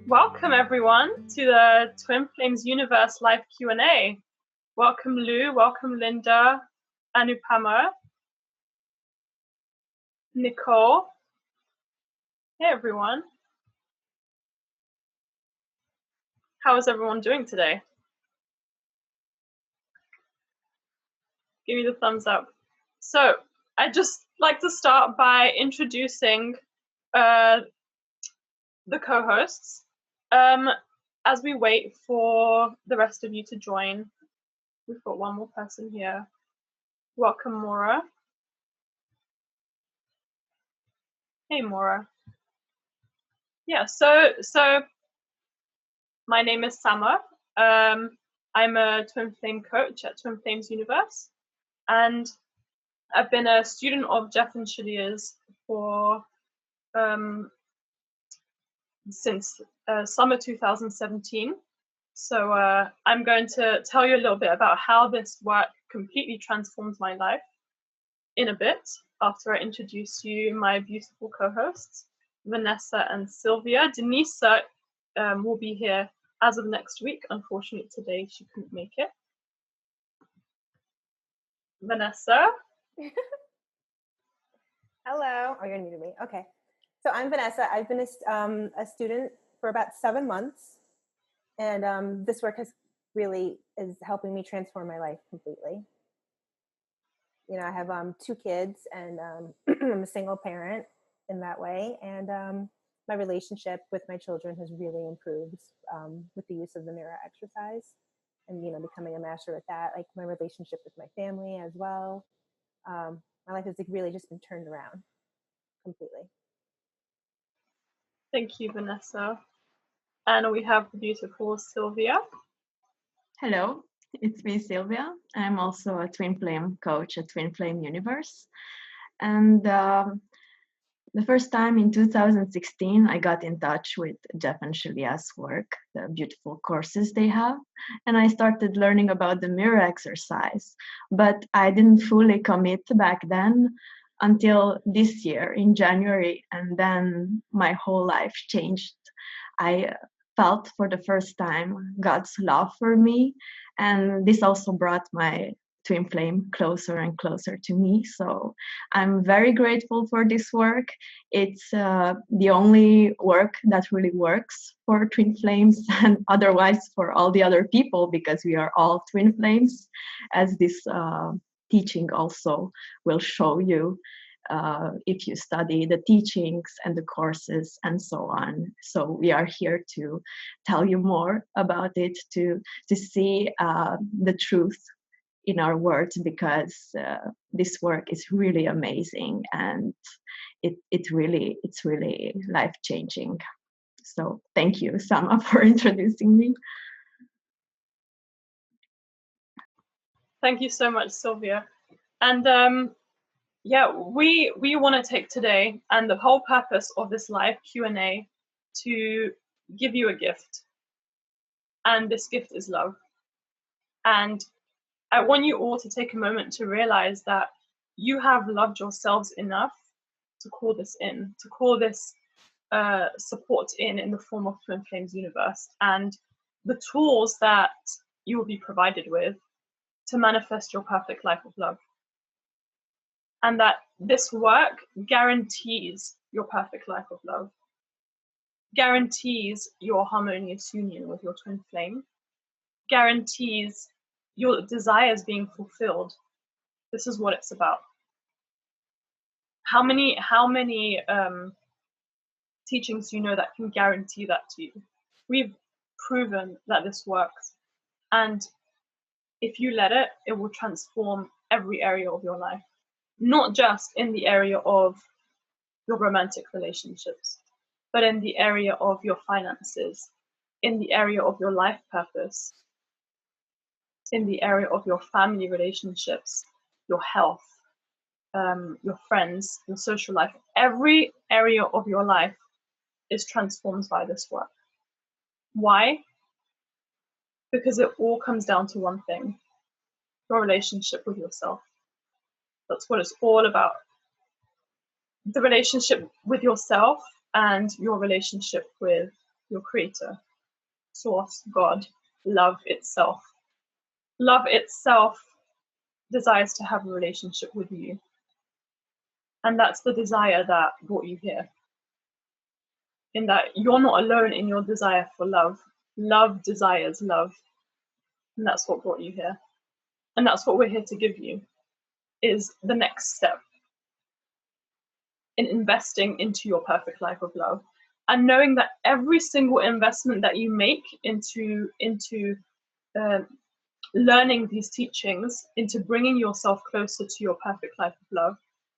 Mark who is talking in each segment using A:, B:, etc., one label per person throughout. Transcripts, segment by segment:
A: Welcome everyone to the Twin Flames Universe live Q&A. Welcome Lou, welcome Linda, Anupama, Nicole. Hey everyone. How is everyone doing today? Give me the thumbs up. So I'd just like to start by introducing the co-hosts. As we wait for the rest of you to join, we've got one more person here. Welcome, Maura. Hey, Maura. Yeah, so my name is Sama. I'm a Twin Flame coach at Twin Flames Universe, and I've been a student of Jeff and Shalia's for since summer 2017. So I'm going to tell you a little bit about how this work completely transforms my life in a bit after I introduce you my beautiful co-hosts, Vanessa and Silvia. Denisa will be here as of next week. Unfortunately, today she couldn't make it. Vanessa.
B: Hello. Oh, you're muted me. Okay. So I'm Vanessa. I've been a student for about 7 months, and this work is helping me transform my life completely. You know, I have 2 kids, and I'm a single parent in that way, and my relationship with my children has really improved with the use of the mirror exercise, and becoming a master with that. Like my relationship with my family as well. My life has really just been turned around completely.
A: Thank you, Vanessa. And we have the beautiful Silvia.
C: Hello, it's me, Silvia. I'm also a Twin Flame coach at Twin Flame Universe. And the first time in 2016, I got in touch with Jeff and Shalia's work, the beautiful courses they have. And I started learning about the mirror exercise. But I didn't fully commit back then until this year in January. And then my whole life changed. I felt for the first time God's love for me. And this also brought my twin flame closer and closer to me. So I'm very grateful for this work. It's the only work that really works for twin flames and otherwise for all the other people, because we are all twin flames, as this teaching also will show you if you study the teachings and the courses and so on. So we are here to tell you more about it, to see the truth in our words, because this work is really amazing, and it's really life-changing. So thank you, Sama, for introducing me.
A: Thank you so much, Silvia. And yeah, we want to take today, and the whole purpose of this live Q&A, to give you a gift. And this gift is love. And I want you all to take a moment to realize that you have loved yourselves enough to call this in, to call this support in the form of Twin Flames Universe, and the tools that you will be provided with to manifest your perfect life of love. And that this work guarantees your perfect life of love, guarantees your harmonious union with your twin flame, guarantees your desires being fulfilled. This is what it's about. How many teachings do you know that can guarantee that to you? We've proven that this works. And if you let it, it will transform every area of your life. Not just in the area of your romantic relationships, but in the area of your finances, in the area of your life purpose, in the area of your family relationships, your health, your friends, your social life. Every area of your life is transformed by this work. Why? Because it all comes down to one thing: your relationship with yourself. That's what it's all about. The relationship with yourself and your relationship with your creator, source, God, love itself. Love itself desires to have a relationship with you. And that's the desire that brought you here. In that you're not alone in your desire for love. Love desires love. And that's what brought you here. And that's what we're here to give you, is the next step in investing into your perfect life of love. And knowing that every single investment that you make into learning these teachings, into bringing yourself closer to your perfect life of love,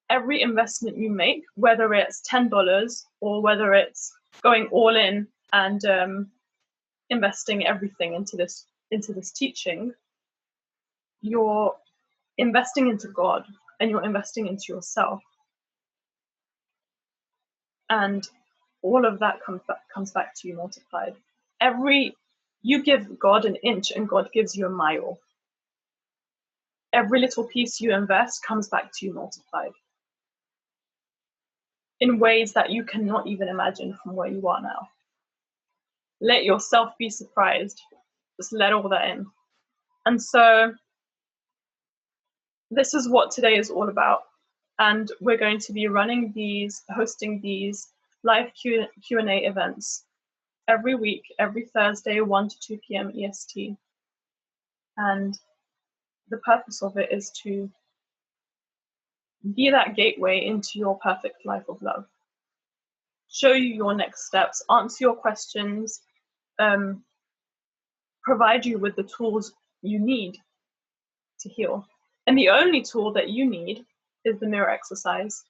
A: every investment you make, whether it's $10 or whether it's going all in and investing everything into this teaching, you're investing into God and you're investing into yourself. And all of that comes back to you multiplied. You give God an inch and God gives you a mile. Every little piece you invest comes back to you multiplied in ways that you cannot even imagine from where you are now. Let yourself be surprised. Just let all that in. And so this is what today is all about. And we're going to be hosting these live Q&A events every week, every Thursday, 1 to 2 p.m. EST. And the purpose of it is to be that gateway into your perfect life of love. Show you your next steps, answer your questions, provide you with the tools you need to heal. And the only tool that you need is the mirror exercise.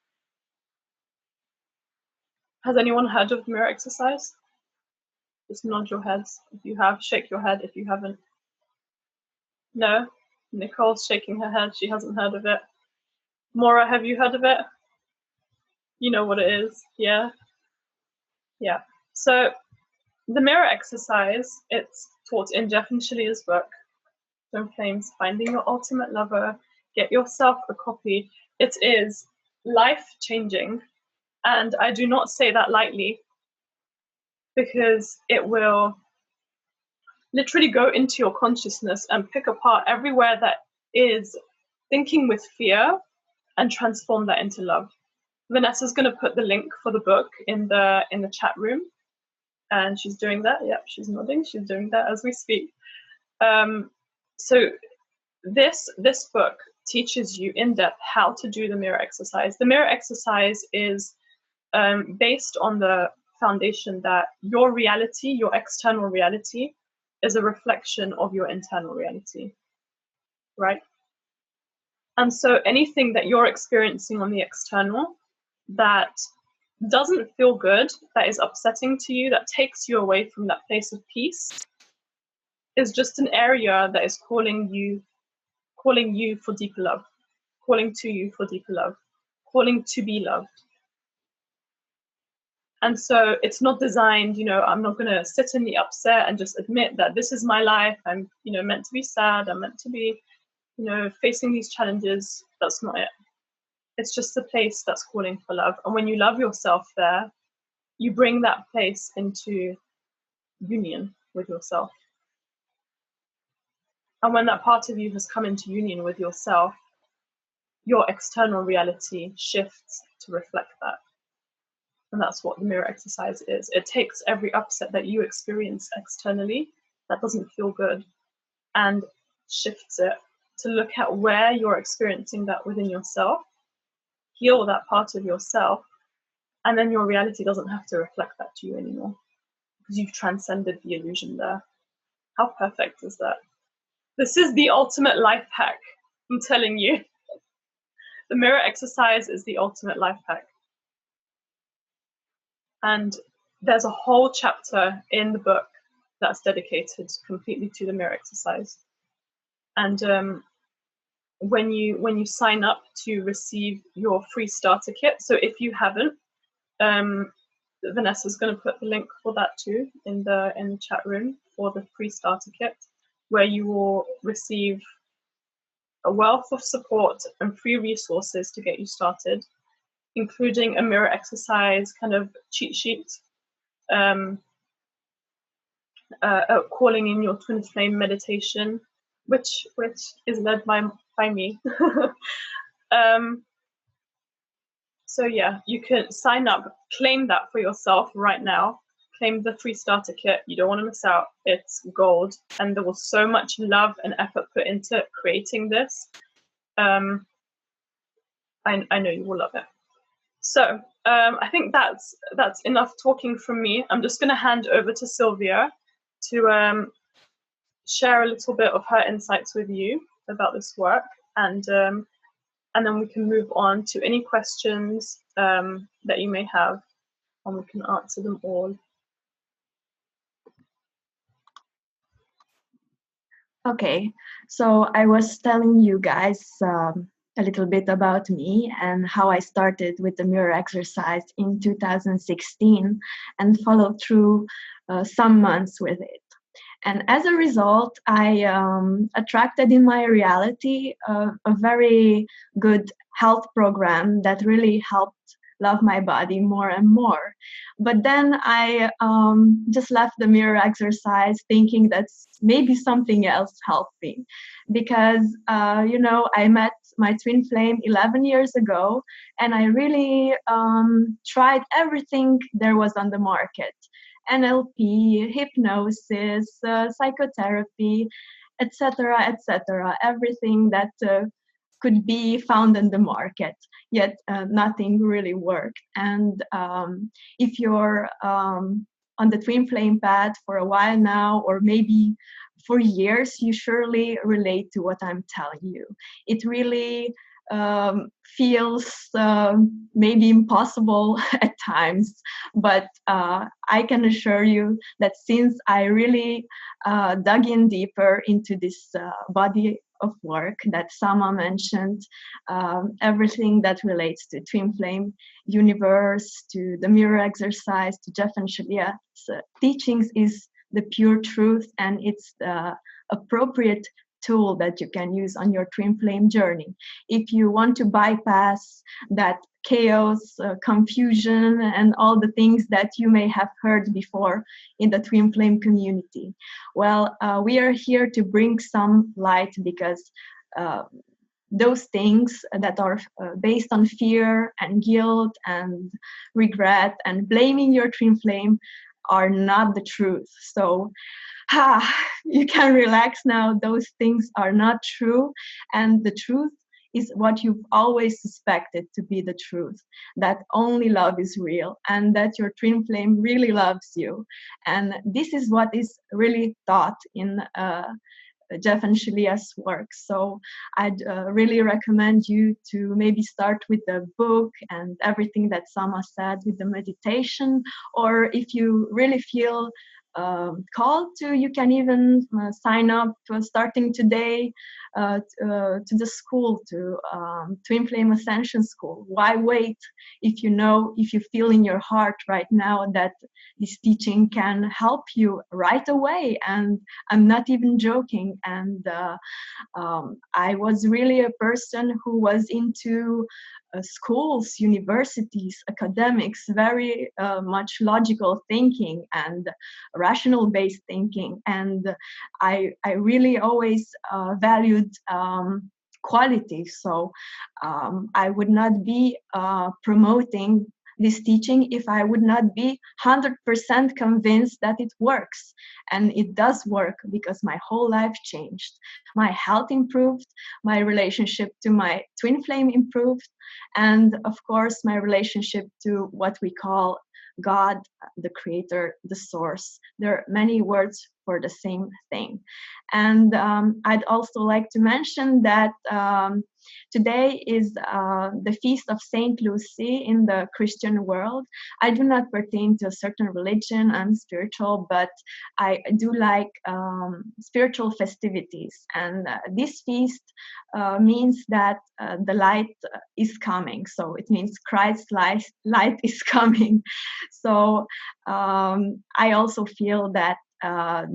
A: Has anyone heard of the mirror exercise? Just nod your heads. If you have, shake your head if you haven't. No? Nicole's shaking her head. She hasn't heard of it. Maura, have you heard of it? You know what it is, yeah? Yeah. So the mirror exercise, it's taught in Jeff and Shalia's book, Twin Flames, Finding Your Ultimate Lover. Get yourself a copy. It is life-changing. And I do not say that lightly, because it will literally go into your consciousness and pick apart everywhere that is thinking with fear and transform that into love. Vanessa's going to put the link for the book in the chat room, and she's doing that. Yep, she's nodding. She's doing that as we speak. So this book teaches you in depth how to do the mirror exercise. The mirror exercise is based on the foundation that your reality, your external reality, is a reflection of your internal reality, right? And so anything that you're experiencing on the external that doesn't feel good, that is upsetting to you, that takes you away from that place of peace, is just an area that is calling you for deeper love, calling to you for deeper love, calling to be loved. And so it's not designed, I'm not going to sit in the upset and just admit that this is my life. I'm, meant to be sad. I'm meant to be, facing these challenges. That's not it. It's just a place that's calling for love. And when you love yourself there, you bring that place into union with yourself. And when that part of you has come into union with yourself, your external reality shifts to reflect that. And that's what the mirror exercise is. It takes every upset that you experience externally that doesn't feel good and shifts it to look at where you're experiencing that within yourself, heal that part of yourself, and then your reality doesn't have to reflect that to you anymore because you've transcended the illusion there. How perfect is that? This is the ultimate life hack, I'm telling you. The mirror exercise is the ultimate life hack. And there's a whole chapter in the book that's dedicated completely to the mirror exercise. And when you sign up to receive your free starter kit, so if you haven't, Vanessa's going to put the link for that too in the chat room for the free starter kit, where you will receive a wealth of support and free resources to get you started, including a mirror exercise kind of cheat sheet, calling in your twin flame meditation, which is led by me. So yeah, you can sign up, claim that for yourself right now. Claim the 3 starter kit. You don't want to miss out. It's gold, and there was so much love and effort put into creating this. I know you will love it. So I think that's enough talking from me. I'm just going to hand over to Silvia to share a little bit of her insights with you about this work, and then we can move on to any questions that you may have, and we can answer them all.
C: Okay, so I was telling you guys a little bit about me and how I started with the mirror exercise in 2016 and followed through some months with it. And as a result, I attracted in my reality a very good health program that really helped love my body more and more. But then I just left the mirror exercise thinking that maybe something else helped me. Because, I met my twin flame 11 years ago, and I really tried everything there was on the market. NLP, hypnosis, psychotherapy, etc., everything that could be found in the market, yet nothing really worked. And if you're on the twin flame path for a while now, or maybe for years, you surely relate to what I'm telling you. It really feels maybe impossible at times, but I can assure you that since I really dug in deeper into this body of work that Sama mentioned, everything that relates to twin flame universe, to the mirror exercise, to Jeff and Shalia's teachings is the pure truth, and it's the appropriate tool that you can use on your twin flame journey. If you want to bypass that chaos, confusion, and all the things that you may have heard before in the twin flame community. Well, we are here to bring some light, because those things that are based on fear and guilt and regret and blaming your twin flame are not the truth. So you can relax now. Those things are not true. And the truth is what you've always suspected to be the truth, that only love is real and that your twin flame really loves you. And this is what is really taught in Jeff and Shalia's work. So I'd really recommend you to maybe start with the book and everything that Sama said with the meditation, or if you really feel called to, you can even sign up starting today to the school, to Twin Flame Ascension School. Why wait if you feel in your heart right now that this teaching can help you right away? And I'm not even joking. And I was really a person who was into schools, universities, academics, very much logical thinking and rational based thinking. And I really always valued quality. So I would not be promoting this teaching if I would not be 100% convinced that it works. And it does work, because my whole life changed. My health improved, my relationship to my twin flame improved, and of course, my relationship to what we call God, the creator, the source. There are many words for the same thing. And I'd also like to mention that today is the feast of Saint Lucy in the Christian world. I do not pertain to a certain religion. I'm spiritual, but I do like spiritual festivities. And this feast means that the light is coming. So it means Christ's light is coming. So I also feel that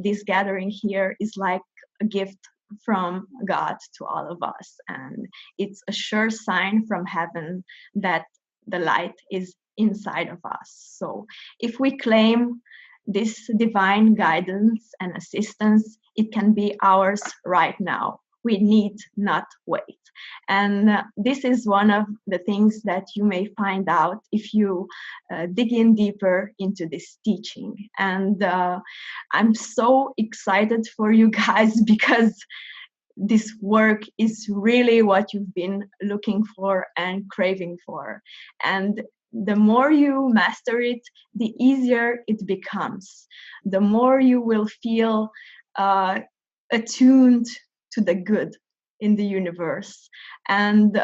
C: this gathering here is like a gift from God to all of us, and it's a sure sign from heaven that the light is inside of us. So if we claim this divine guidance and assistance, it can be ours right now. We need not wait. And this is one of the things that you may find out if you dig in deeper into this teaching. And I'm so excited for you guys, because this work is really what you've been looking for and craving for. And the more you master it, the easier it becomes. The more you will feel attuned to the good in the universe. And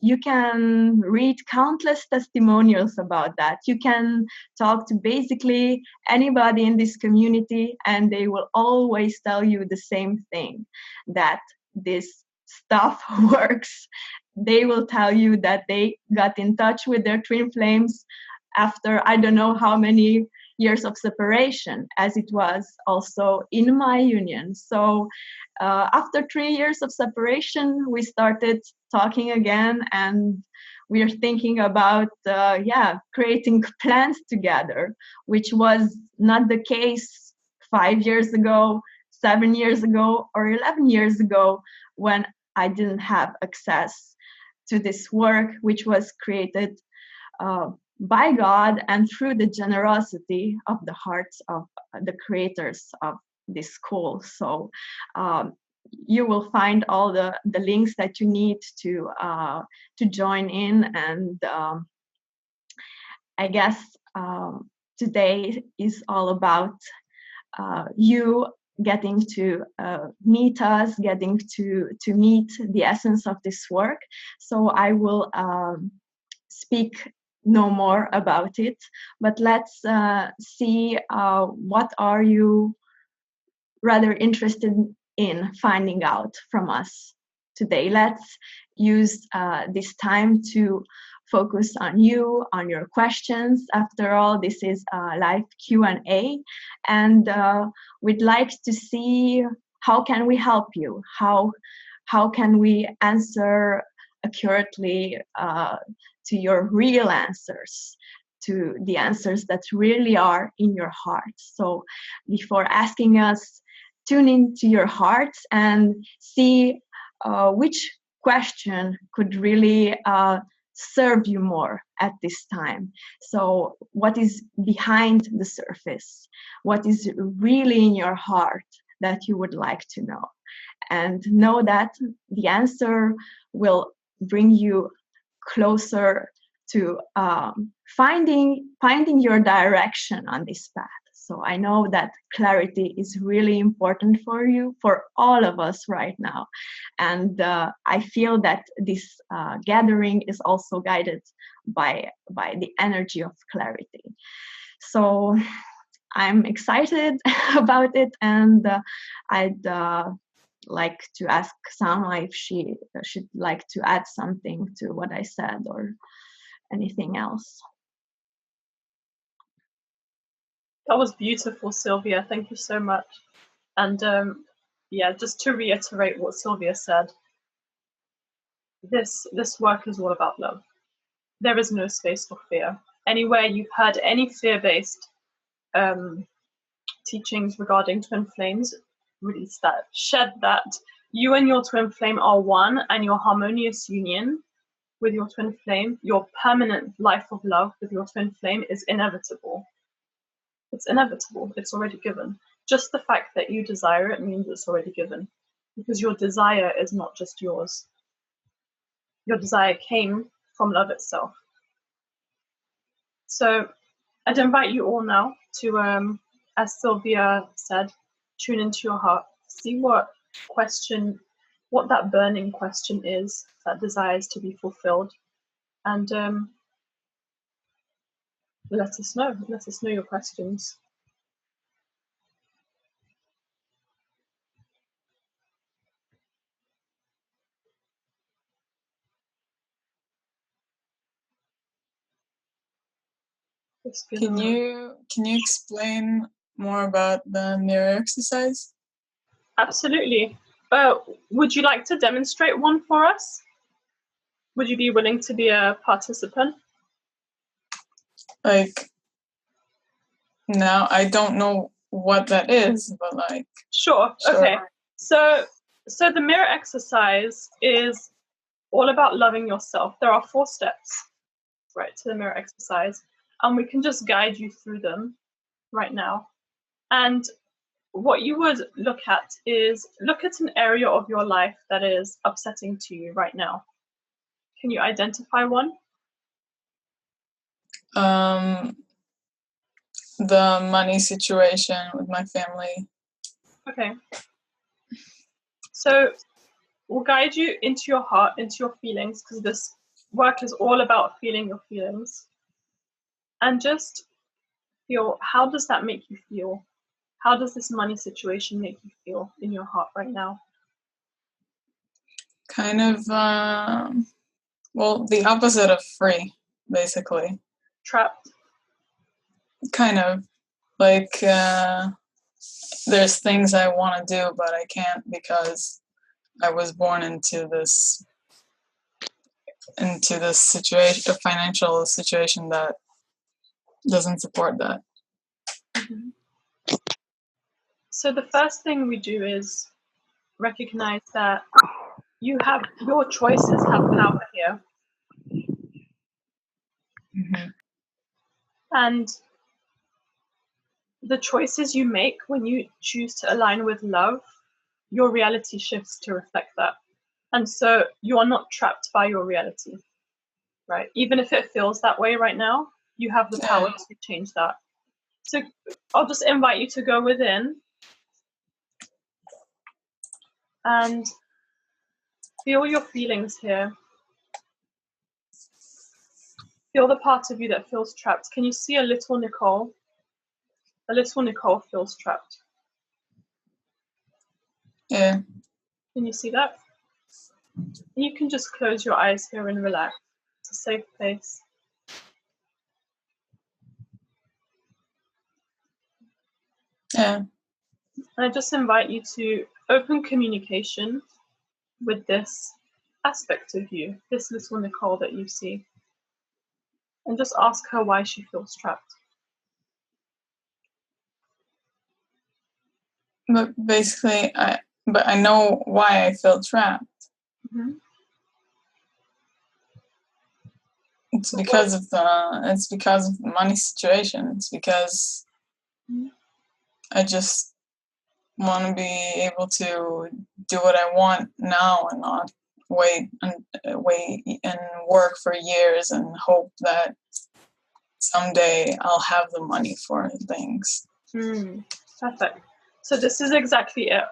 C: you can read countless testimonials about that. You can talk to basically anybody in this community, and they will always tell you the same thing, that this stuff works. They will tell you that they got in touch with their twin flames after I don't know how many years of separation, as it was also in my union. So after 3 years of separation, we started talking again, and we are thinking about creating plans together, which was not the case 5 years ago, 7 years ago, or 11 years ago, when I didn't have access to this work, which was created by God and through the generosity of the hearts of the creators of this school. So you will find all the links that you need to join in. And I guess today is all about you getting to meet us, getting to meet the essence of this work. So I will speak no more about it, but let's see what are you rather interested in finding out from us today. Let's use this time to focus on you, on your questions. After all, this is a live Q&A, and we'd like to see how can we help you, how can we answer accurately to your real answers, to the answers that really are in your heart. So before asking us, tune into your hearts and see which question could really serve you more at this time. So what is behind the surface? What is really in your heart that you would like to know? And know that the answer will bring you closer to finding your direction on this path. So I know that clarity is really important for you, for all of us right now. And I feel that this gathering is also guided by the energy of clarity. So I'm excited about it, and I'd like to ask Sama if she should like to add something to what I said or anything else.
A: That was beautiful, Silvia. Thank you so much. And just to reiterate what Silvia said, this work is all about love. There is no space for fear. Anywhere you've heard any fear-based teachings regarding twin flames, release that, shed that. You and your twin flame are one, and your harmonious union with your twin flame, your permanent life of love with your twin flame is inevitable. It's inevitable. It's already given. Just the fact that you desire it means it's already given, because your desire is not just yours. Your desire came from love itself. So I'd invite you all now to, as Silvia said, tune into your heart, see what that burning question is that desires to be fulfilled, and let us know your questions.
D: Can you explain more about the mirror exercise?
A: Absolutely. Would you like to demonstrate one for us? Would you be willing to be a participant?
D: Like, now. I don't know what that is, but like.
A: Sure. Okay. So the mirror exercise is all about loving yourself. There are 4 steps, right, to the mirror exercise, and we can just guide you through them right now. And what you would look at an area of your life that is upsetting to you right now. Can you identify one?
D: The money situation with my family.
A: Okay. So we'll guide you into your heart, into your feelings, because this work is all about feeling your feelings. And just feel, how does that make you feel? How does this money situation make you feel in your heart right now?
D: Kind of, well, the opposite of free, basically.
A: Trapped?
D: Kind of. Like, there's things I want to do, but I can't because I was born into this situation, a financial situation that doesn't support that.
A: Mm-hmm. So the first thing we do is recognize that your choices have power here.
D: Mm-hmm.
A: And the choices you make when you choose to align with love, your reality shifts to reflect that. And so you are not trapped by your reality, right? Even if it feels that way right now, you have the power to change that. So I'll just invite you to go within and feel your feelings here. Feel the part of you that feels trapped. Can you see a little Nicole? A little Nicole feels trapped.
D: Yeah.
A: Can you see that? You can just close your eyes here and relax. It's a safe place.
D: Yeah.
A: And I just invite you to open communication with this aspect of you, this little Nicole that you see, and just ask her why she feels trapped.
D: But basically, I know why I feel trapped.
A: Mm-hmm.
D: It's because of the money situation. It's because I just want to be able to do what I want now and not wait and work for years and hope that someday I'll have the money for things.
A: Perfect. So this is exactly it.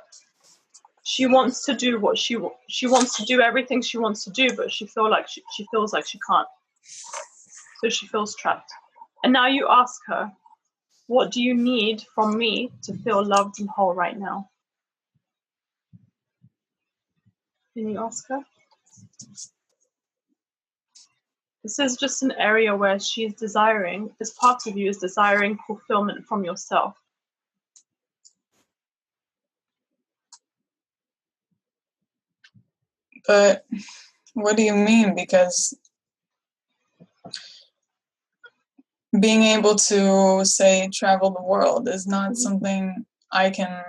A: She wants to do what she wants to do everything she wants to do, but she feels like she can't. So she feels trapped. And now you ask her, what do you need from me to feel loved and whole right now? Can you ask her? This is just an area where she's desiring, this part of you is desiring fulfillment from yourself.
D: But what do you mean? Because being able to, say, travel the world is not something I can,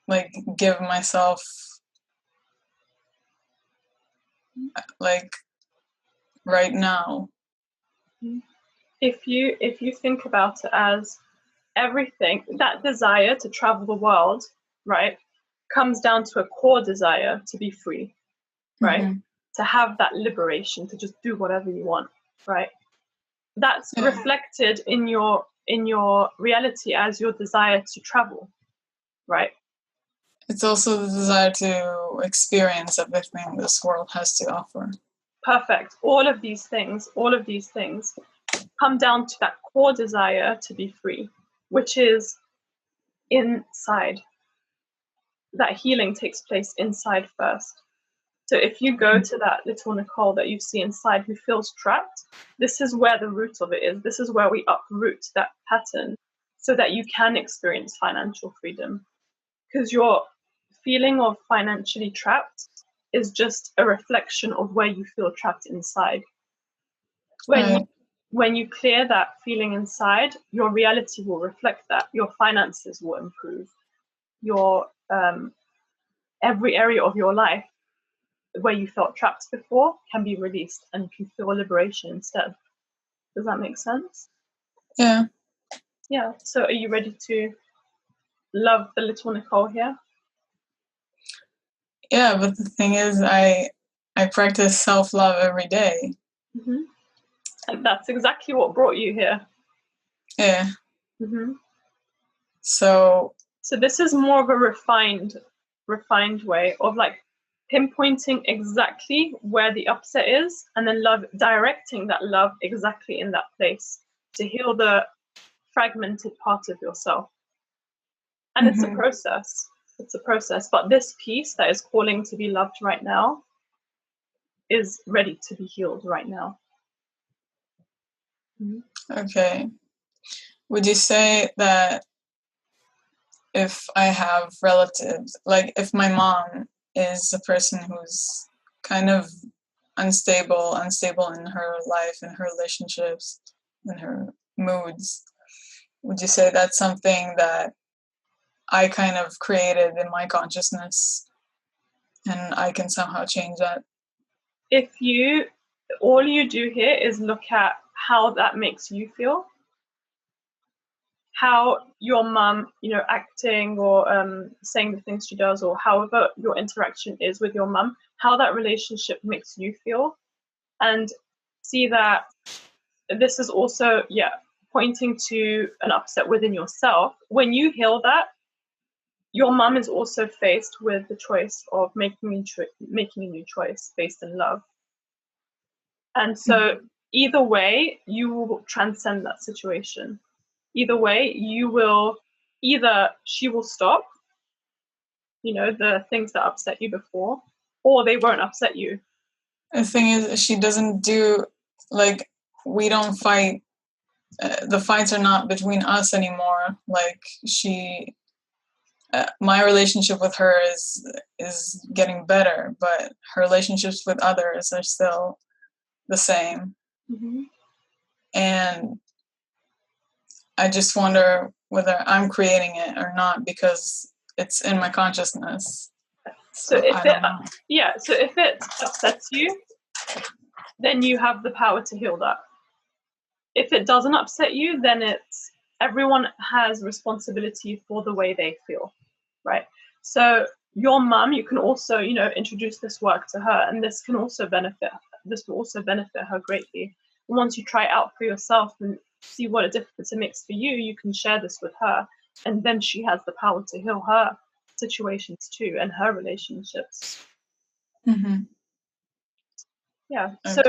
D: like, give myself, like, right now.
A: If you think about it as everything, that desire to travel the world, right, comes down to a core desire to be free, right? Mm-hmm. To have that liberation, to just do whatever you want, right? That's reflected in your reality as your desire to travel, right?
D: It's also the desire to experience everything this world has to offer.
A: Perfect. All of these things come down to that core desire to be free, which is inside. That healing takes place inside first. So if you go to that little Nicole that you see inside who feels trapped, this is where the root of it is. This is where we uproot that pattern so that you can experience financial freedom. Because your feeling of financially trapped is just a reflection of where you feel trapped inside. when you clear that feeling inside, your reality will reflect that. Your finances will improve. Your every area of your life where you felt trapped before can be released, and you can feel liberation instead. Does that make sense?
D: Yeah.
A: Yeah. So are you ready to love the little Nicole here?
D: Yeah, but the thing is, I practice self-love every day.
A: Mm-hmm. And that's exactly what brought you here.
D: Yeah.
A: Mm-hmm.
D: So
A: this is more of a refined way of like pinpointing exactly where the upset is, and then directing that love exactly in that place to heal the fragmented part of yourself. And it's a process. It's a process. But this piece that is calling to be loved right now is ready to be healed right now.
D: Okay. Would you say that if I have relatives, like if my mom is a person who's kind of unstable in her life, in her relationships, in her moods, would you say that's something that I kind of created in my consciousness and I can somehow change that?
A: If all you do here is look at how that makes you feel, how your mum, acting or saying the things she does, or however your interaction is with your mum, how that relationship makes you feel, and see that this is also, pointing to an upset within yourself. When you heal that, your mum is also faced with the choice of making a new choice based in love. And so either way, you will transcend that situation. Either way, she will stop, the things that upset you before, or they won't upset you.
D: The thing is, she doesn't do, like, we don't fight. The fights are not between us anymore. Like, my relationship with her is getting better, but her relationships with others are still the same.
A: Mm-hmm.
D: And I just wonder whether I'm creating it or not, because it's in my consciousness. So if
A: it upsets you, then you have the power to heal that. If it doesn't upset you, then everyone has responsibility for the way they feel, right? So your mum, you can also, introduce this work to her, and this will also benefit her greatly. And once you try it out for yourself and see what a difference it makes for you, you can share this with her, and then she has the power to heal her situations too and her relationships.
D: Mm-hmm.
A: Yeah. So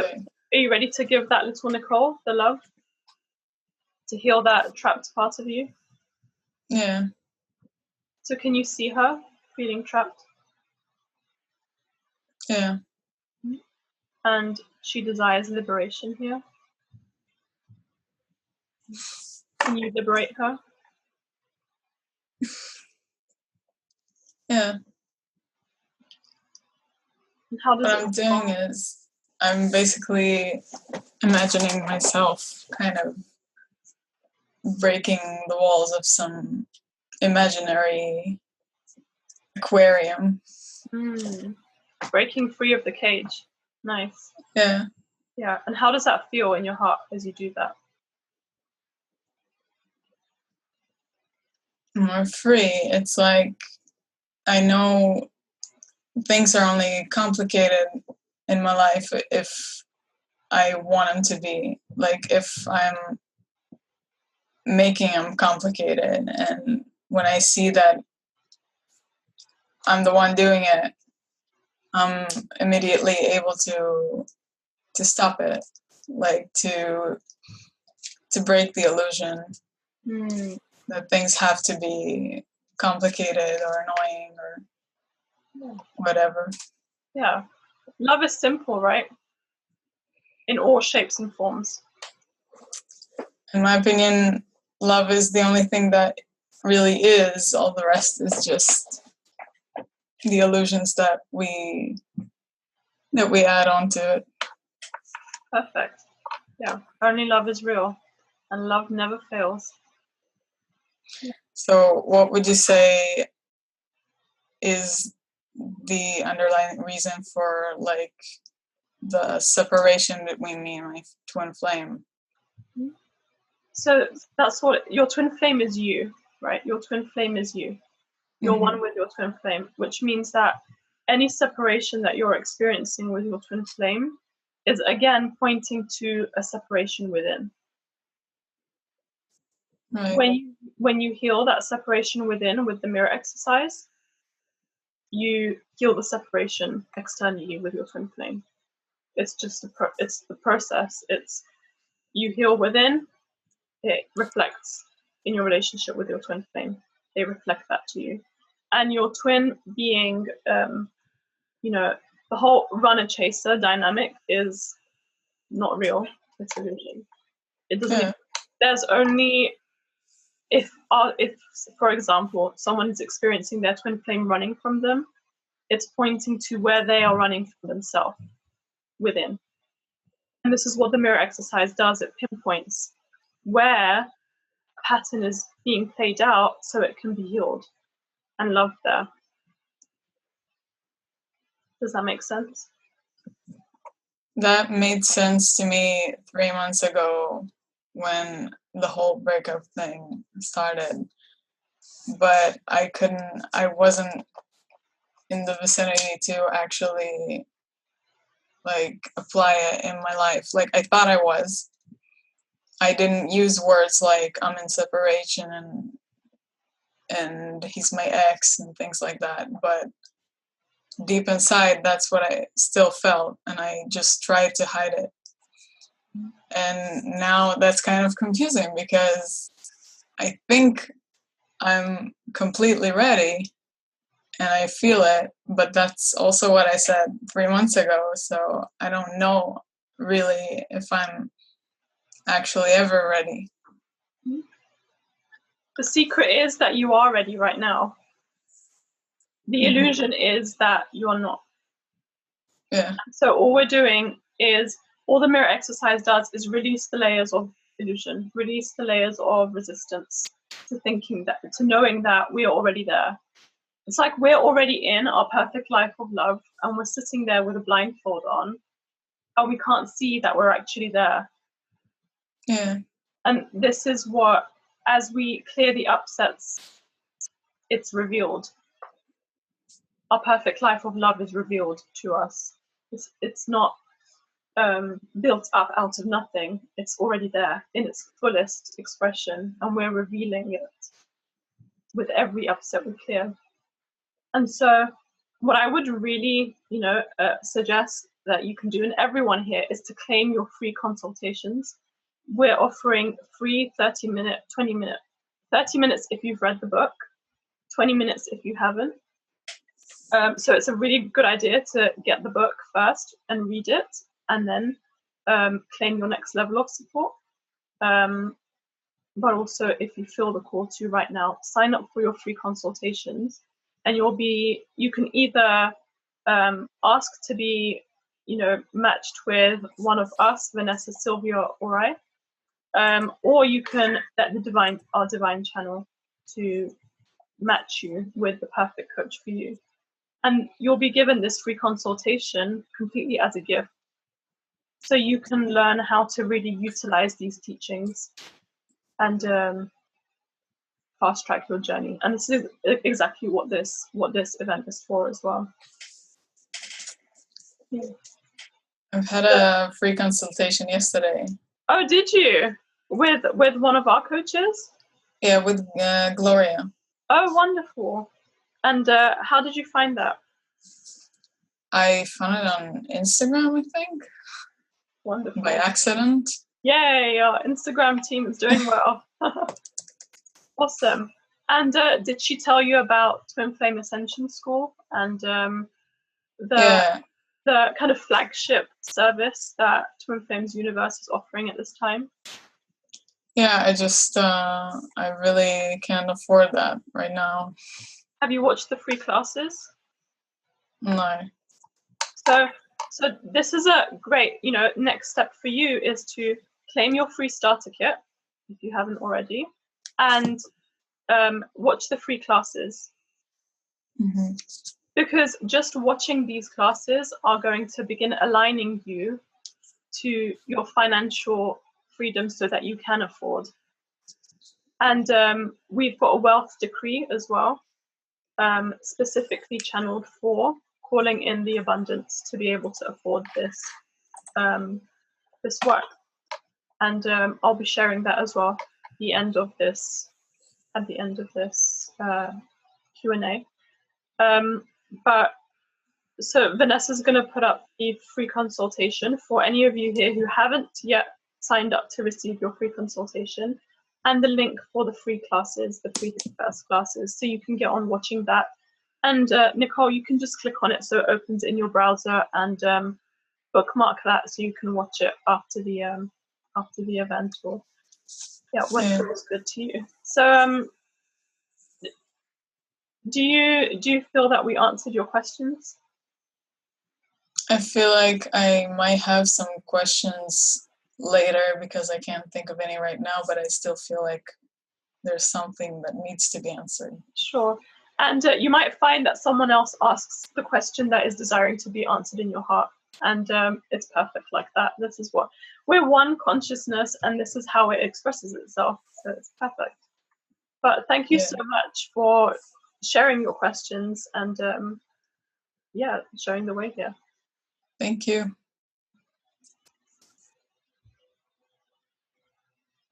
A: are you ready to give that little Nicole the love to heal that trapped part of you?
D: Yeah.
A: So can you see her feeling trapped?
D: Yeah.
A: And she desires liberation here. Can you liberate her?
D: Yeah.
A: And how does
D: what I'm doing is I'm basically imagining myself kind of breaking the walls of some imaginary aquarium.
A: Breaking free of the cage. Nice.
D: Yeah.
A: Yeah. And how does that feel in your heart as you do that?
D: More free. It's like I know things are only complicated in my life if I want them to be. Like if I'm making them complicated, and when I see that I'm the one doing it, I'm immediately able to stop it, like to break the illusion that things have to be complicated or annoying or whatever.
A: Yeah. Love is simple, right? In all shapes and forms.
D: In my opinion, love is the only thing that really is. All the rest is just the illusions that we add on to it.
A: Perfect. Yeah, only love is real, and love never fails.
D: So what would you say is the underlying reason for like the separation between me and my twin flame?
A: So that's what your twin flame is, you, right? Your twin flame is you. You're one with your twin flame, which means that any separation that you're experiencing with your twin flame is again pointing to a separation within.
D: Right.
A: When you heal that separation within with the mirror exercise, you heal the separation externally with your twin flame. It's just it's the process. It's you heal within, it reflects in your relationship with your twin flame. They reflect that to you, and your twin being, the whole runner chaser dynamic is not real. It's illusion. It doesn't.
D: Yeah.
A: There's only if for example someone is experiencing their twin flame running from them, it's pointing to where they are running from themselves within. And this is what the mirror exercise does. It pinpoints where a pattern is being played out so it can be healed and loved there. Does that make sense?
D: That made sense to me 3 months ago when the whole breakup thing started. But I wasn't in the vicinity to actually like apply it in my life. Like I thought I was. I didn't use words like I'm in separation and he's my ex and things like that. But deep inside, that's what I still felt, and I just tried to hide it. And now that's kind of confusing because I think I'm completely ready and I feel it, but that's also what I said 3 months ago. So I don't know really if I'm actually ever ready.
A: The secret is that you are ready right now. The illusion is that you're not.
D: Yeah.
A: So all we're doing is, all the mirror exercise does is release the layers of illusion, release the layers of resistance to thinking that, to knowing that we are already there. It's like we're already in our perfect life of love and we're sitting there with a blindfold on and we can't see that we're actually there.
D: Yeah.
A: And this is what, as we clear the upsets, it's revealed. Our perfect life of love is revealed to us. It's not built up out of nothing. It's already there in its fullest expression, and we're revealing it with every upset we clear. And so what I would really, suggest that you can do, and everyone here, is to claim your free consultations. We're offering free 30-minute, 20-minute, 30 minutes if you've read the book, 20 minutes if you haven't. So it's a really good idea to get the book first and read it, and then claim your next level of support. But also, if you feel the call to right now, sign up for your free consultations, and you can either ask to be, matched with one of us, Vanessa, Silvia, or I, or you can let our divine channel to match you with the perfect coach for you. And you'll be given this free consultation completely as a gift. So you can learn how to really utilize these teachings and fast track your journey. And this is exactly what this event is for as well. Yeah.
D: I've had a free consultation yesterday.
A: Oh, did you? With one of our coaches?
D: Yeah, with Gloria.
A: Oh, wonderful. And how did you find that?
D: I found it on Instagram, I think.
A: Wonderful.
D: By accident.
A: Yay, our Instagram team is doing well. Awesome. And did she tell you about Twin Flame Ascension School and the kind of flagship service that Twin Flames Universe is offering at this time?
B: Yeah, I just, I really can't afford that right now.
A: Have you watched the free classes?
B: No.
A: So this is a great, next step for you is to claim your free starter kit if you haven't already, and watch the free classes.
D: Mm-hmm.
A: Because just watching these classes are going to begin aligning you to your financial freedom so that you can afford. And we've got a wealth decree as well, specifically channeled for calling in the abundance to be able to afford this this work. And I'll be sharing that as well at the end of this Q&A. But so Vanessa's going to put up the free consultation for any of you here who haven't yet signed up to receive your free consultation, and the link for the free classes, the free first classes, so you can get on watching that. And Nicole, you can just click on it so it opens in your browser, and bookmark that so you can watch it after the event, or what feels good to you. So do you feel that we answered your questions?
D: I feel like I might have some questions later because I can't think of any right now, but I still feel like there's something that needs to be answered.
A: Sure. And you might find that someone else asks the question that is desiring to be answered in your heart. And it's perfect like that. This is what we're, one consciousness, and this is how it expresses itself. So it's perfect. But thank you so much for sharing your questions and showing the way here.
D: Thank you.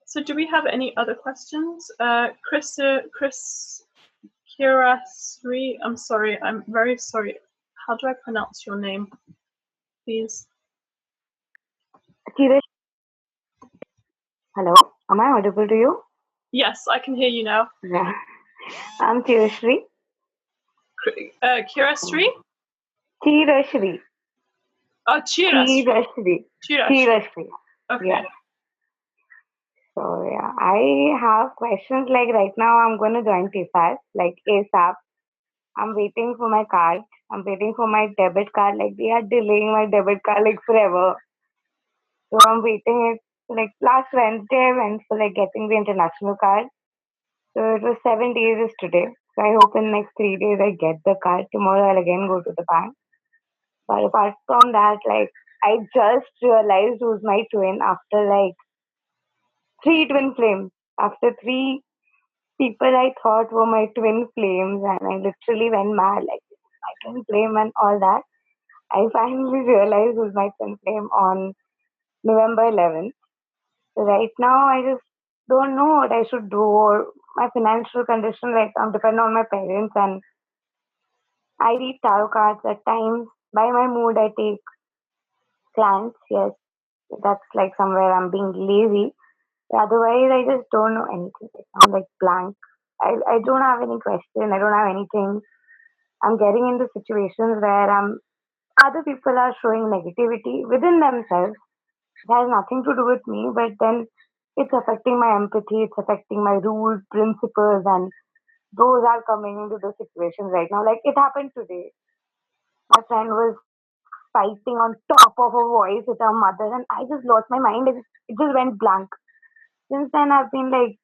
A: So do we have any other questions? Chris Kirasri, I'm sorry, I'm very sorry. How do I pronounce your name, please?
E: Hello, am I audible to you?
A: Yes, I can hear you now.
E: Yeah. I'm Chirashri.
A: Kirasri?
E: Chirashri.
A: Oh, Chirashri.
E: Chirashri.
A: Okay.
E: Yeah. So yeah, I have questions like right now I'm going to join TFAS, like ASAP. I'm waiting for my card. I'm waiting for my debit card. Like they are delaying my debit card like forever. So I'm waiting it like last Wednesday I went for like getting the international card. So it was 7 days is today. So I hope in the next 3 days I get the card. Tomorrow I'll again go to the bank. But apart from that, like I just realized who's my twin after like 3 twin flames. After 3 people I thought were my twin flames, and I literally went mad, like my twin flame and all that. I finally realized who's my twin flame on November 11th. So right now I just don't know what I should do, or my financial condition right now depend on my parents, and I read tarot cards at times. By my mood I take clients, yes. That's like somewhere I'm being lazy. Otherwise I just don't know anything. I'm like blank. I don't have any question. I don't have anything. I'm getting into situations where other people are showing negativity within themselves. It has nothing to do with me, but then it's affecting my empathy, it's affecting my rules, principles, and those are coming into the situations right now. Like it happened today. My friend was fighting on top of her voice with her mother, and I just lost my mind. It just went blank. Since then, I've been like,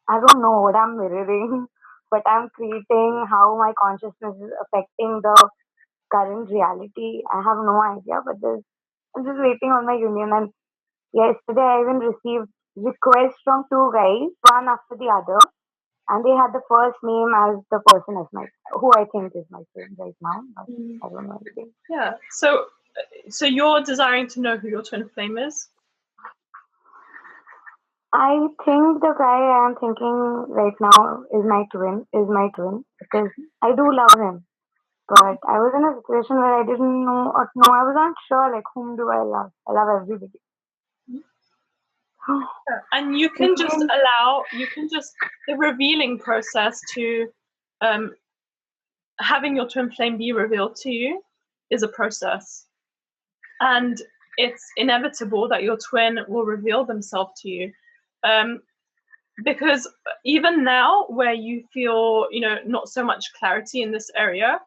E: I don't know what I'm mirroring, but I'm creating how my consciousness is affecting the current reality. I have no idea, but I'm just waiting on my union. And yesterday, I even received requests from 2 guys, one after the other, and they had the first name as the person as who I think is my friend right now. But I don't know anything.
A: Yeah. So you're desiring to know who your twin flame is?
E: I think the guy I'm thinking right now is my twin, because I do love him. But I was in a situation where I didn't know, or no, I was not sure, like, whom do I love? I love everybody.
A: And you can just the revealing process to having your twin flame be revealed to you is a process. And it's inevitable that your twin will reveal themselves to you. Because even now, where you feel, not so much clarity in this area,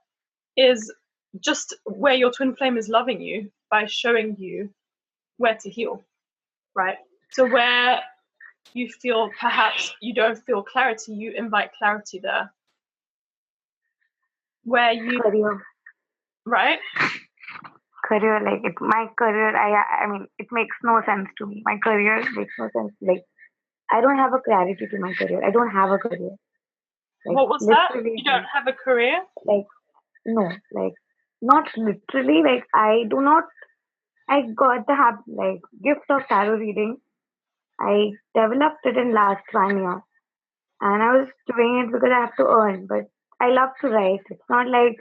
A: is just where your twin flame is loving you by showing you where to heal, right? So where you feel perhaps you don't feel clarity, you invite clarity there. Where you
E: Career.
A: right?
E: Career, like my career, I mean, it makes no sense to me. My career makes no sense. Like, I don't have a clarity to my career. I don't have a career. Like,
A: What was that?
E: literally,
A: You don't have a career?
E: like, no, like, not literally. Like, I do not. I got the gift of tarot reading. I developed it in last 1 year, and I was doing it because I have to earn. But I love to write. It's not like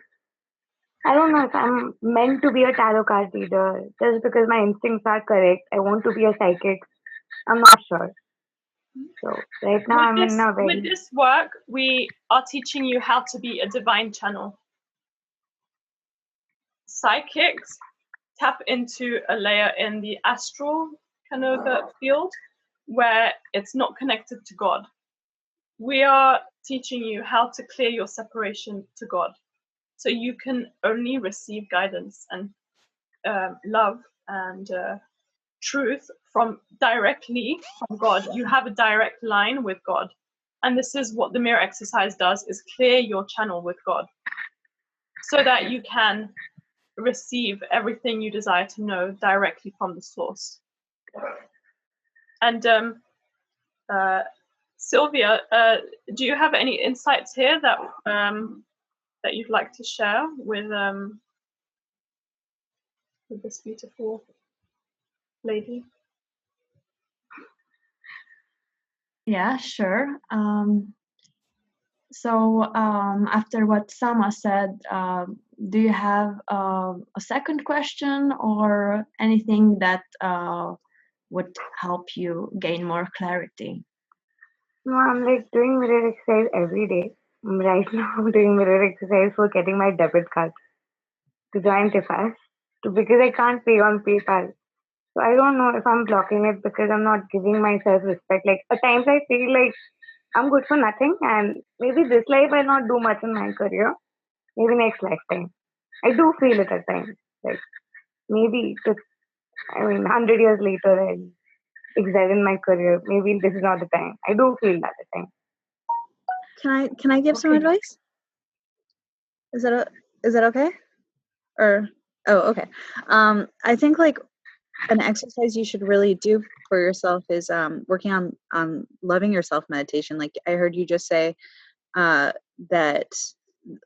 E: I don't know if I'm meant to be a tarot card reader just because my instincts are correct. I want to be a psychic. I'm not sure. So right now I'm in a
A: With
E: very
A: this work, we are teaching you how to be a divine channel. Psychics tap into a layer in the astral kind of field where it's not connected to God. We are teaching you how to clear your separation to God, so you can only receive guidance and love and truth directly from God. You have a direct line with God, and this is what the mirror exercise does: is clear your channel with God, so that you can receive everything you desire to know directly from the source. And Silvia, do you have any insights here that that you'd like to share with this beautiful lady?
C: Yeah, sure. So after what Sama said, do you have a second question or anything that would help you gain more clarity?
E: no, I'm like doing mirror exercise every day. Right now I'm doing mirror exercise for getting my debit card to join TIFAS because I can't pay on PayPal. So I don't know if I'm blocking it because I'm not giving myself respect. Like at times I feel like I'm good for nothing, and maybe this life I'll not do much in my career. Maybe next lifetime. I do feel it at times. Like maybe 100 years later I'll excel in my career. Maybe this is not the time. I do feel that at times.
F: Can I give some advice? Is that okay? Or okay. I think like an exercise you should really do for yourself is working on loving yourself meditation. Like I heard you just say that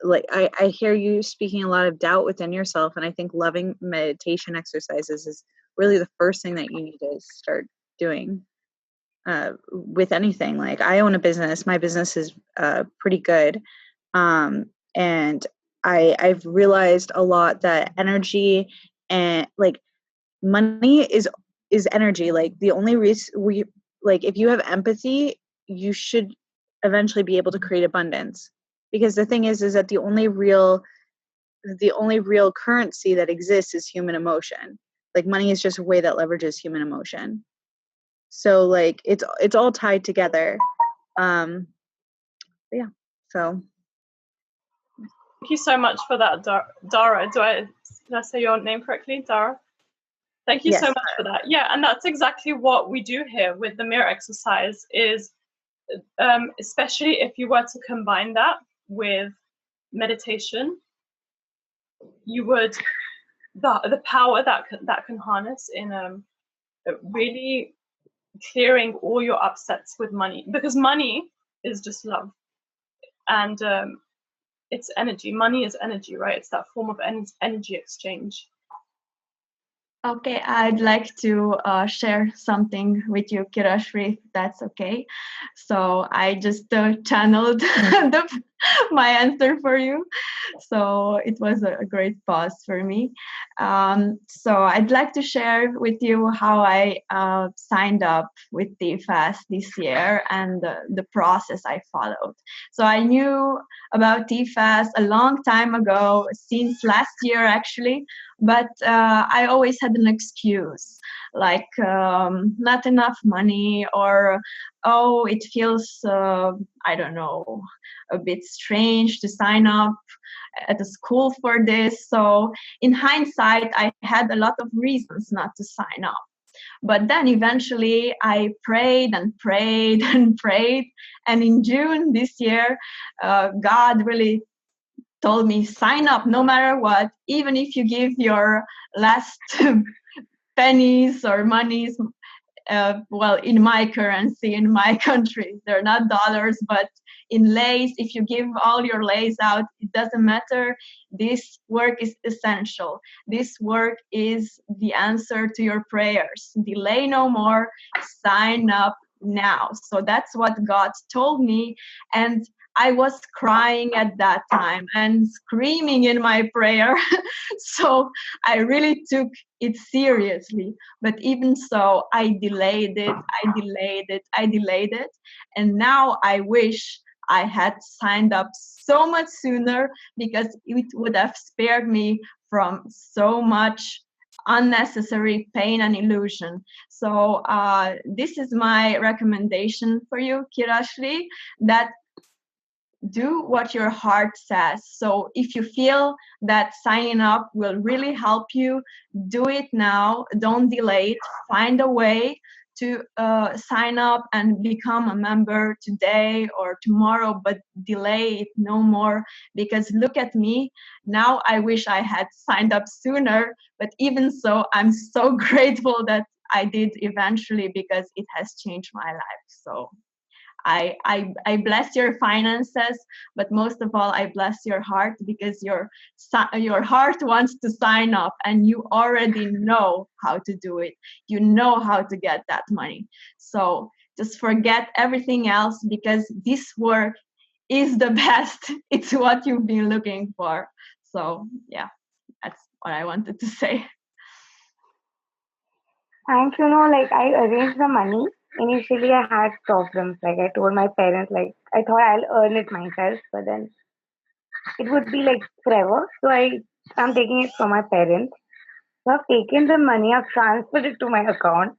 F: like I hear you speaking a lot of doubt within yourself, and I think loving meditation exercises is really the first thing that you need to start doing with anything. Like I own a business. My business is pretty good, and I've realized a lot that energy and like money is energy. Like the only reason if you have empathy, you should eventually be able to create abundance, because the thing is that the only real currency that exists is human emotion. Like money is just a way that leverages human emotion. So like it's all tied together. Yeah. So
A: Thank you so much for that, Dara. Did I say your name correctly, Dara? Thank you so much for that. Yeah, and that's exactly what we do here with the mirror exercise is, especially if you were to combine that with meditation, you would, the power that can harness in really clearing all your upsets with money, because money is just love, and it's energy. Money is energy, right? It's that form of energy exchange.
C: Okay, I'd like to share something with you, Kirashri, if that's okay. So I just channeled my answer for you. So it was a great pause for me. So I'd like to share with you how I signed up with TFAS this year and the process I followed. So I knew about TFAS a long time ago, since last year actually, but I always had an excuse, like not enough money, or oh, it feels I don't know, a bit strange to sign up at a school for this. So in hindsight, I had a lot of reasons not to sign up. But then eventually I prayed and prayed and prayed. And in June this year, God really told me, sign up no matter what, even if you give your last pennies or monies, well, in my currency, in my country, they're not dollars, but in lays, if you give all your lays out, it doesn't matter. This work is essential. This work is the answer to your prayers. Delay no more, sign up now. So that's what God told me. And I was crying at that time and screaming in my prayer. So I really took it seriously. But even so, I delayed it, I delayed it, I delayed it. And now I wish I had signed up so much sooner, because it would have spared me from so much unnecessary pain and illusion. So this is my recommendation for you, Kirashli, that do what your heart says. So if you feel that signing up will really help you, do it now. Don't delay it. Find a way to sign up and become a member today or tomorrow, but delay it no more, because look at me now. I wish I had signed up sooner, but even so, I'm so grateful that I did eventually, because it has changed my life. So I bless your finances, but most of all, I bless your heart, because your heart wants to sign up, and you already know how to do it. You know how to get that money. So just forget everything else, because this work is the best. It's what you've been looking for. So yeah, that's what I wanted to say.
E: Thank you. No, like I arranged the money. Initially, I had problems. Like I told my parents, like I thought I'll earn it myself, but then it would be like forever. So I'm taking it from my parents. So I've taken the money, I've transferred it to my account.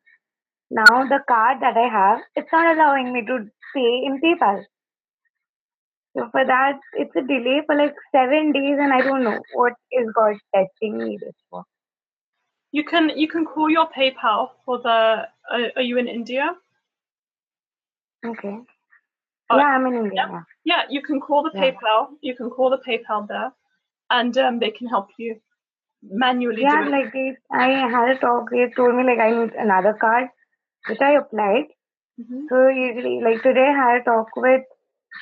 E: Now the card that I have, it's not allowing me to pay in PayPal. So for that, it's a delay for like 7 days, and I don't know what is God testing me this for.
A: You can call your PayPal for the. Are you in India?
E: Okay. Yeah, I'm in India.
A: Yeah. Yeah, you can call the PayPal. You can call the PayPal there, and they can help you manually do it.
E: Like I had a talk. They told me like I need another card, which I applied.
A: Mm-hmm.
E: So usually, like today, I had a talk with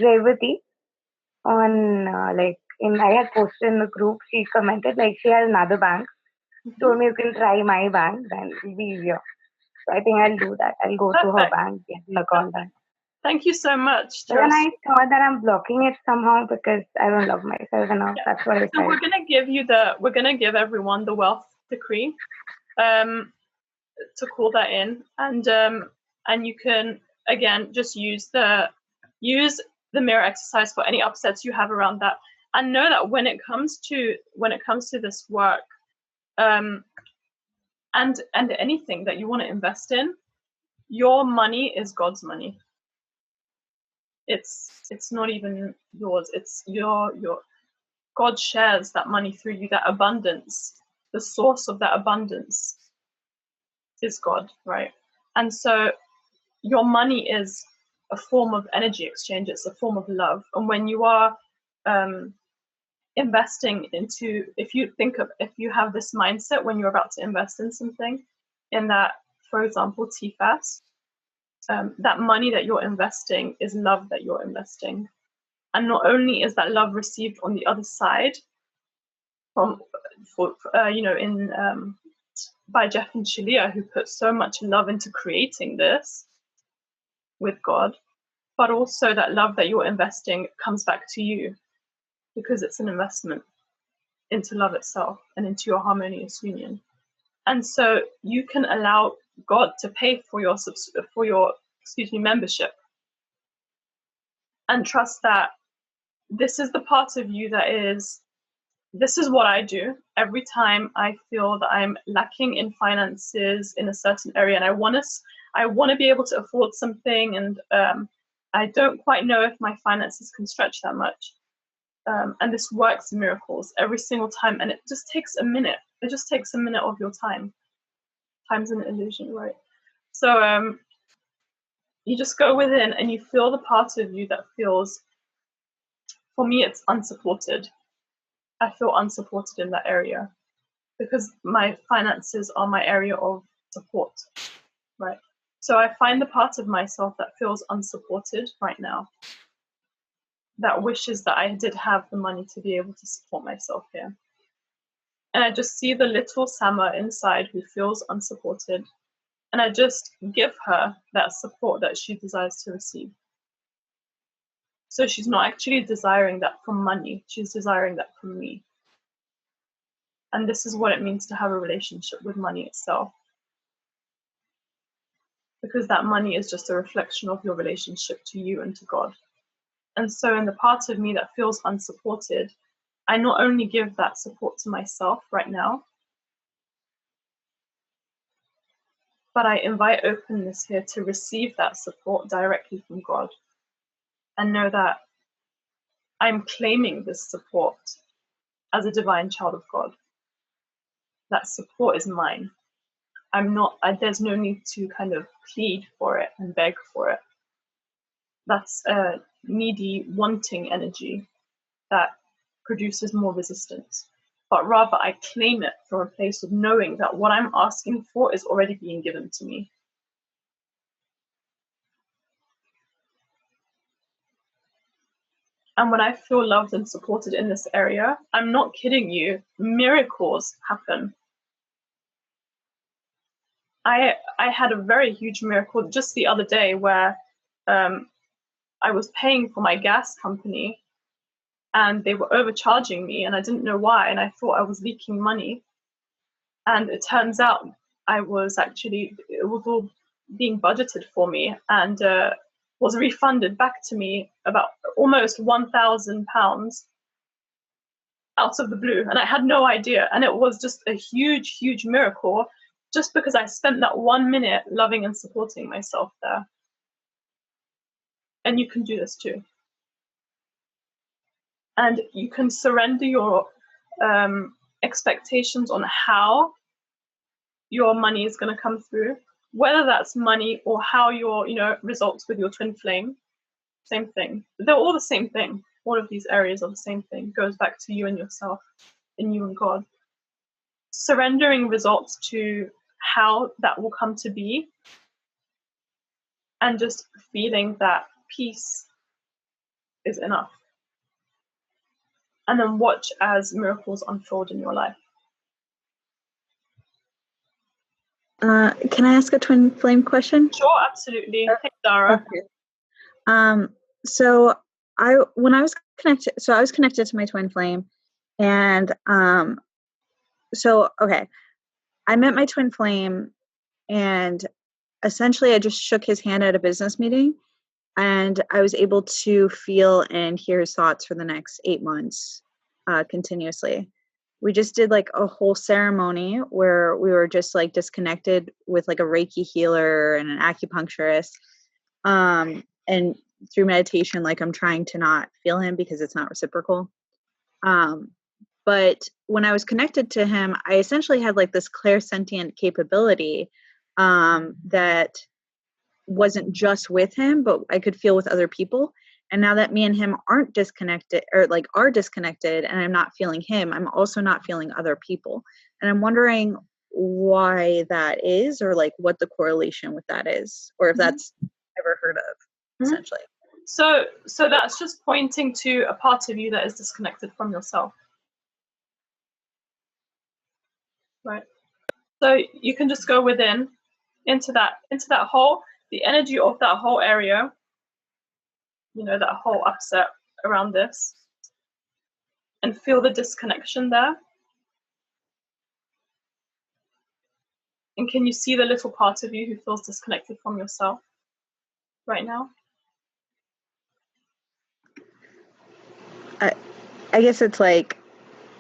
E: Revati on I had posted in the group. She commented like she had another bank.
A: Mm-hmm.
E: Told me you can try my bank, then it'll be easier. So I think I'll do that. I'll go to her bank, get an account done.
A: Thank you so much.
E: But then I thought that I'm blocking it somehow because I don't love myself enough. That's what I said.
A: So we're gonna give everyone the wealth decree, to call that in, and you can again just use the mirror exercise for any upsets you have around that, and know that when it comes to this work, and anything that you want to invest in, your money is God's money. It's not even yours. It's your God shares that money through you. That abundance, the source of that abundance is God, right? And so your money is a form of energy exchange. It's a form of love. And when you are investing into, if you have this mindset when you're about to invest in something, in that, for example, TFAS, that money that you're investing is love that you're investing. And not only is that love received on the other side by Jeff and Shalia, who put so much love into creating this with God, but also that love that you're investing comes back to you, because it's an investment into love itself and into your harmonious union. And so you can allow God to pay for your membership, and trust that this is the part of you this is what I do every time I feel that I'm lacking in finances in a certain area, and I want to be able to afford something, and I don't quite know if my finances can stretch that much. And this works miracles every single time, and it just takes a minute. It just takes a minute of your time. Time's an illusion, right? So you just go within and you feel the part of you that feels, for me, it's unsupported. I feel unsupported in that area because my finances are my area of support, right? So I find the part of myself that feels unsupported right now, that wishes that I did have the money to be able to support myself here. And I just see the little Sama inside who feels unsupported. And I just give her that support that she desires to receive. So she's not actually desiring that from money, she's desiring that from me. And this is what it means to have a relationship with money itself. Because that money is just a reflection of your relationship to you and to God. And so in the part of me that feels unsupported, I not only give that support to myself right now, but I invite openness here to receive that support directly from God and know that I'm claiming this support as a divine child of God. That support is mine. There's no need to kind of plead for it and beg for it. That's a needy, wanting energy that produces more resistance. But rather, I claim it from a place of knowing that what I'm asking for is already being given to me. And when I feel loved and supported in this area, I'm not kidding you, miracles happen. I had a very huge miracle just the other day where I was paying for my gas company and they were overcharging me and I didn't know why, and I thought I was leaking money. And it turns out it was all being budgeted for me and was refunded back to me about almost £1,000 out of the blue. And I had no idea. And it was just a huge, huge miracle just because I spent that 1 minute loving and supporting myself there. And you can do this too. And you can surrender your expectations on how your money is going to come through, whether that's money or how your results with your twin flame. Same thing. They're all the same thing. All of these areas are the same thing. It goes back to you and yourself, and you and God. Surrendering results to how that will come to be, and just feeling that peace is enough. And then watch as miracles unfold in your life.
F: Can I ask a twin flame question?
A: Sure, absolutely. Hey, Dara.
F: Okay. So I was connected to my twin flame, and I met my twin flame, and essentially I just shook his hand at a business meeting, and I was able to feel and hear his thoughts for the next 8 months, continuously. We just did like a whole ceremony where we were just like disconnected with like a Reiki healer and an acupuncturist. And through meditation, like I'm trying to not feel him because it's not reciprocal. But when I was connected to him, I essentially had like this clairsentient capability that wasn't just with him, but I could feel with other people. And now that me and him aren't disconnected, or like are disconnected, and I'm not feeling him, I'm also not feeling other people. And I'm wondering why that is, or like what the correlation with that is, or if that's ever heard of, essentially.
A: So that's just pointing to a part of you that is disconnected from yourself. Right. So you can just go within into that whole, the energy of that whole area, that whole upset around this, and feel the disconnection there. And can you see the little part of you who feels disconnected from yourself right now?
F: I guess it's like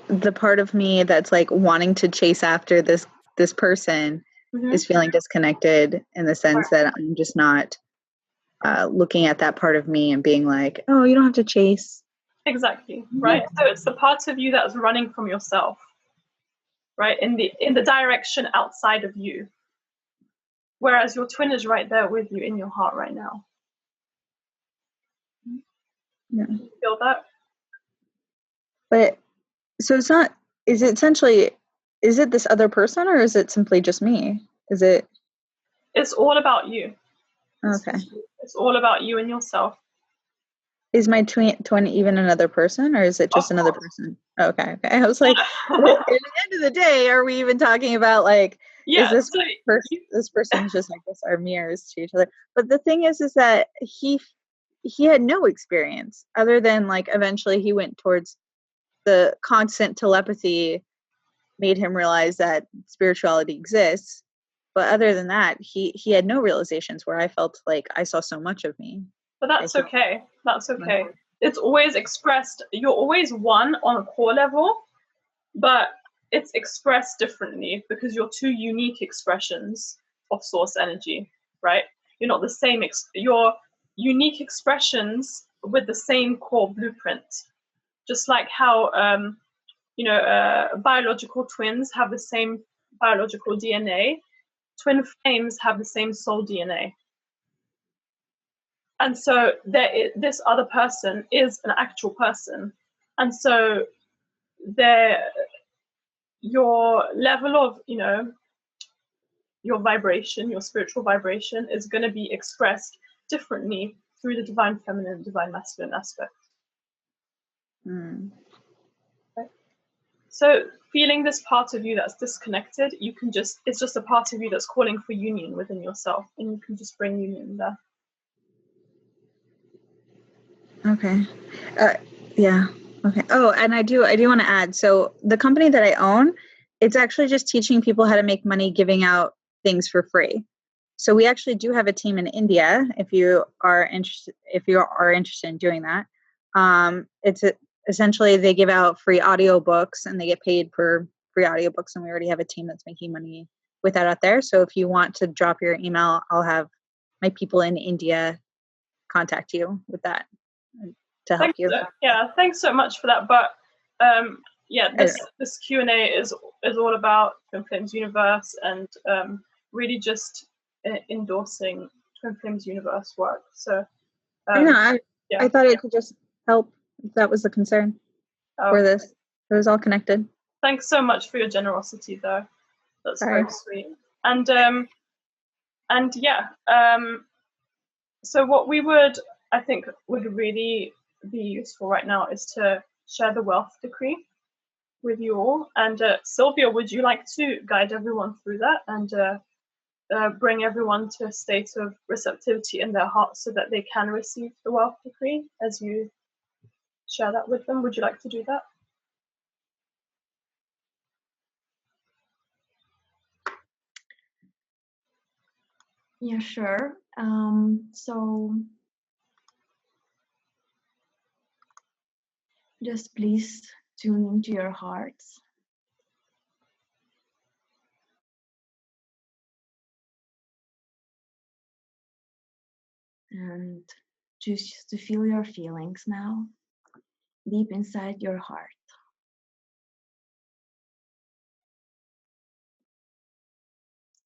F: the part of me that's like wanting to chase after this person is feeling disconnected in the sense that I'm just not looking at that part of me and being like, oh, you don't have to chase.
A: Exactly, right? So it's the part of you that's running from yourself, right? In the direction outside of you. whereas your twin is right there with you in your heart right now.
F: Yeah.
A: You feel that?
F: But so it's not, is it essentially, is it this other person or is it simply just me? Is it?
A: It's all about you.
F: Okay.
A: It's all about you and yourself.
F: Is my twin even another person, or is it just another person? Okay. I was like, at the end of the day, are we even talking about like, is this person? This person's just, I guess, our mirrors to each other. But the thing is that he had no experience other than like eventually he went towards the constant telepathy, made him realize that spirituality exists. But other than that, he had no realizations where I felt like I saw so much of me.
A: But that's okay. That's okay. It's always expressed. You're always one on a core level, but it's expressed differently because you're two unique expressions of source energy, right? You're not the same. You're unique expressions with the same core blueprint. Just like how biological twins have the same biological DNA, twin flames have the same soul DNA. And so this other person is an actual person. And so your level of, your vibration, your spiritual vibration is going to be expressed differently through the divine feminine, divine masculine aspect. Okay. So feeling this part of you that's disconnected, it's just a part of you that's calling for union within yourself, and you can just bring union there.
F: Okay. Yeah. Okay. Oh, and I do want to add, so the company that I own, it's actually just teaching people how to make money giving out things for free. So we actually do have a team in India if you are interested in doing that. Essentially they give out free audiobooks and they get paid for free audiobooks, and we already have a team that's making money with that out there. So if you want to drop your email, I'll have my people in India contact you with that to help you.
A: Thanks so much for that. But this Q&A is all about Twin Flames Universe and really just endorsing Twin Flames Universe work. So
F: I thought it could just help if that was the concern for this. It was all connected.
A: Thanks so much for your generosity, though. That's very sweet. And so what I think would really be useful right now is to share the wealth decree with you all. And Silvia, would you like to guide everyone through that and bring everyone to a state of receptivity in their hearts so that they can receive the wealth decree as you share that with them? Would you like to do that?
C: Yeah, sure. So just please tune into your hearts. And choose to feel your feelings now, deep inside your heart.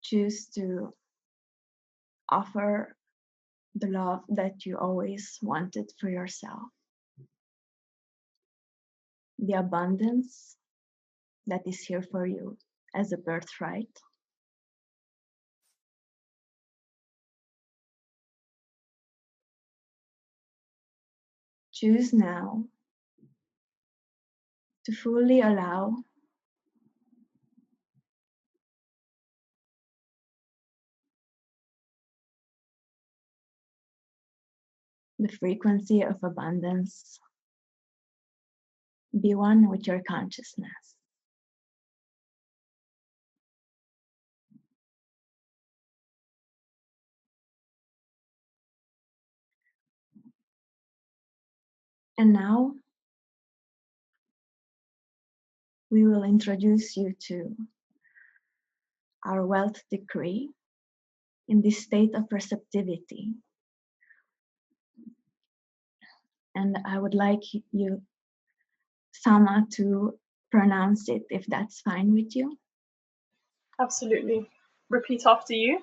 C: Choose to offer the love that you always wanted for yourself. The abundance that is here for you as a birthright. Choose now to fully allow the frequency of abundance be one with your consciousness. And now we will introduce you to our wealth decree in this state of receptivity. And I would like you, Sama, to pronounce it if that's fine with you.
A: Absolutely. Repeat after you.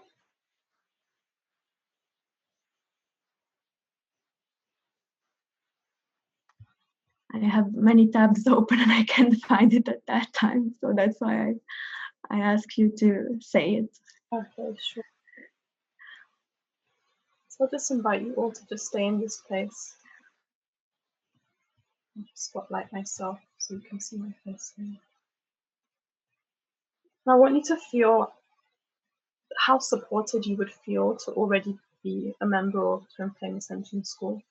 C: I have many tabs open and I can't find it at that time. So that's why I ask you to say it.
A: Okay, sure. So I'll just invite you all to just stay in this place. I'll just spotlight myself so you can see my face here. And I want you to feel how supported you would feel to already be a member of Twin Flame Ascension School.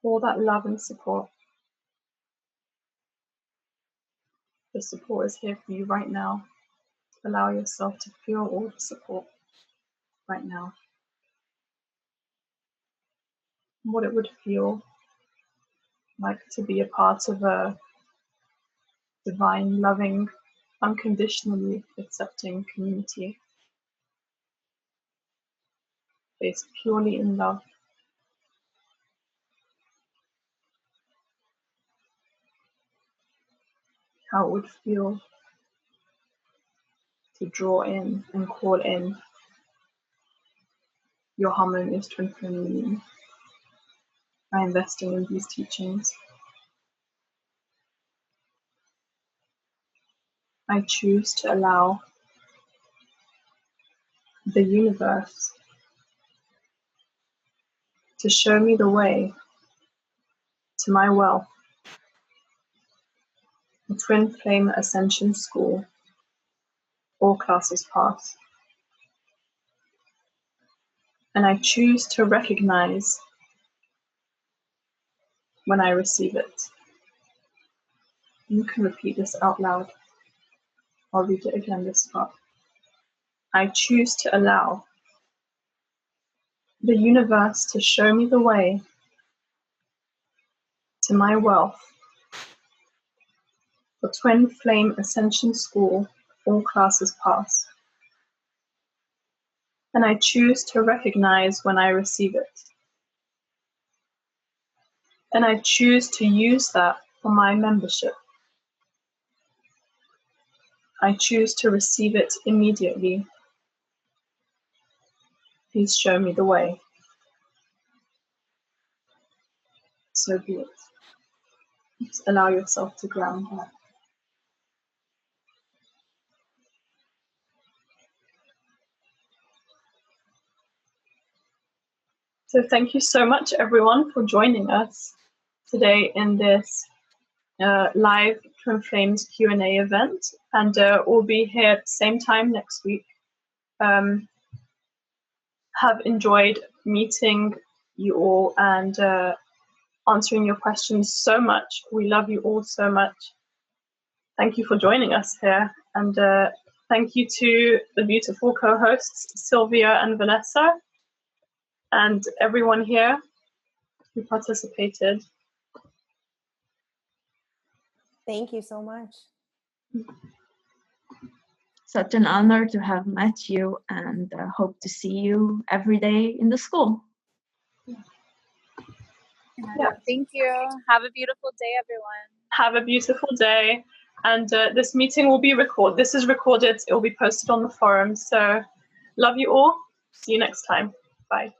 A: All that love and support. The support is here for you right now. Allow yourself to feel all the support right now. What it would feel like to be a part of a divine, loving, unconditionally accepting community based purely in love. How it would feel to draw in and call in your harmonious twin flame union by investing in these teachings. I choose to allow the universe to show me the way to my wealth, the Twin Flame Ascension School, all classes pass. And I choose to recognize when I receive it. You can repeat this out loud. I'll read it again, this part. I choose to allow the universe to show me the way to my wealth, the Twin Flame Ascension School, all classes pass. And I choose to recognize when I receive it. And I choose to use that for my membership. I choose to receive it immediately. Please show me the way. So be it. Just allow yourself to ground that. So thank you so much, everyone, for joining us today in this live Twin Flames Q&A event. And we'll be here at the same time next week. Have enjoyed meeting you all and answering your questions so much. We love you all so much. Thank you for joining us here. And thank you to the beautiful co-hosts, Silvia and Vanessa, and everyone here who participated.
B: Thank you so much.
C: Such an honor to have met you, and hope to see you every day in the school.
A: Yeah.
G: Thank you. Have a beautiful day, everyone.
A: Have a beautiful day. And this meeting will be recorded. This is recorded. It will be posted on the forum. So love you all. See you next time. Bye.